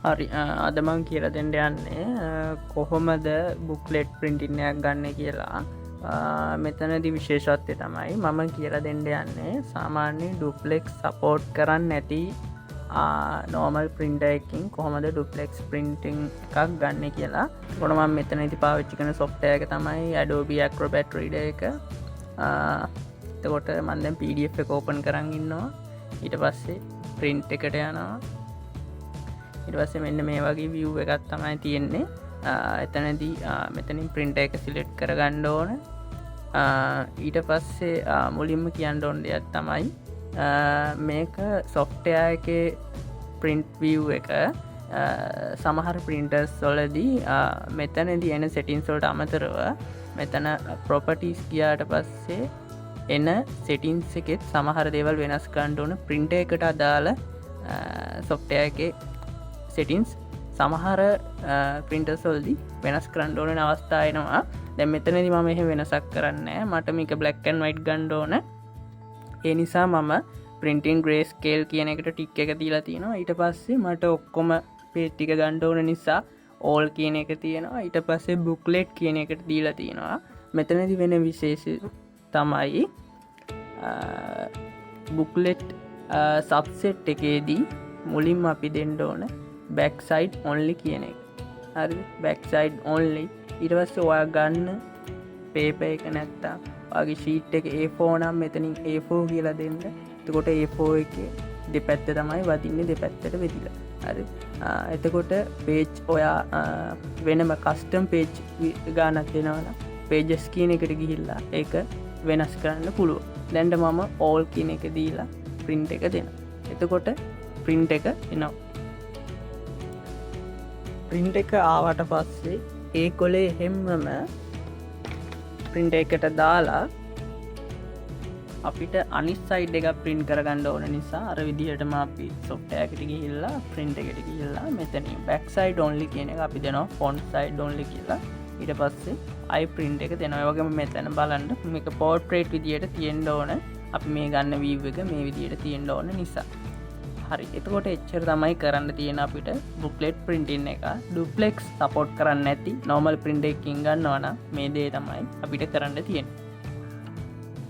හරි අද මං කියලා දෙන්න යන්නේ කොහොමද බුක්ලෙට් ප්‍රින්ටින් එකක් ගන්න කියලා. මෙතනදි විශේෂත්වය තමයි මම කියලා දෙන්න යන්නේ සාමාන්‍ය ඩුප්ලෙක්ස් සපෝට් කරන්න නැති නෝමල් ප්‍රින්ටර් එකකින් කොහොමද ඩුප්ලෙක්ස් ප්‍රින්ටිං එකක් ගන්න කියලා. ඒකට මම මෙතනදි පාවිච්චි කරන software එක තමයි Adobe Acrobat Reader එක. එතකොට මම දැන් PDF එක open කරන් ඉන්නවා. ඊට පස්සේ print එකට යනවා. ඊට පස්සේ මෙන්න මේ වගේ view එකක් තමයි තියෙන්නේ. එතනදී මෙතනින් print එක select කරගන්න ඕන. ඊට පස්සේ මුලින්ම කියන්න ඕන දෙයක් තමයි මේක software එකේ print view එක සමහර printers වලදී මෙතනදී එන settings වලට අමතරව මෙතන properties ගියාට පස්සේ එන settings එකෙත් සමහර දේවල් වෙනස් කරන්න ඕන. printer එකට අදාළ software එකේ settings සමහර printers වලදී වෙනස් කරන්න ඕන අවස්ථා එනවා. දැන් මෙතනදී මම එහෙම වෙනසක් කරන්නේ නැහැ. මට මේක black and white ගන්න ඕන. ඒ නිසා මම printing grayscale කියන එකට ටික් එක දීලා තියෙනවා. ඊට පස්සේ මට ඔක්කොම page ටික ගන්න ඕන නිසා all කියන එක තියෙනවා. ඊට පස්සේ booklet කියන එකට දීලා තියෙනවා. මෙතනදී වෙන විශේෂය තමයි booklet subset එකේදී මුලින්ම අපි දෙන්න ඕන back side only කියන එක. හරිද? back side only. ඊට පස්සේ ඔයා ගන්න paper එක නැත්තම් ඔයාගේ sheet එක A4 නම් මෙතනින් A4 කියලා දෙන්න. එතකොට A4 එකේ දෙපැත්ත තමයි වදින්නේ දෙපැත්තට බෙදලා. හරි. එතකොට page ඔයා වෙනම custom page ගානක් දෙනවනම් pages කියන එකට ගිහිල්ලා ඒක වෙනස් කරන්න පුළුවන්. දැන් මම all කියන එක දීලා print එක දෙනවා. එතකොට print එක එනවා. print එක ආවට පස්සේ ඒ කොලේ හැමම print එකට දාලා අපිට අනිත් side එක print කරගන්න ඕන නිසා අර විදිහටම අපි software එකට ගිහිල්ලා print එකට ගිහිල්ලා මෙතනින් back side only කියන එක අපි දෙනවා front side only කියලා. ඊට පස්සේ I print එක දෙනවා. ඒ වගේම මෙතන බලන්න මේක portrait විදියට තියෙන්න ඕන. අපි මේ ගන්න view එක මේ විදියට තියෙන්න ඕන නිසා. හරි. එතකොට එච්චර තමයි කරන්න තියෙන අපිට booklet printing එක. duplex support කරන්නේ නැති normal print එකකින් ගන්නවා නම් මේ දේ තමයි අපිට කරන්න තියෙන්නේ.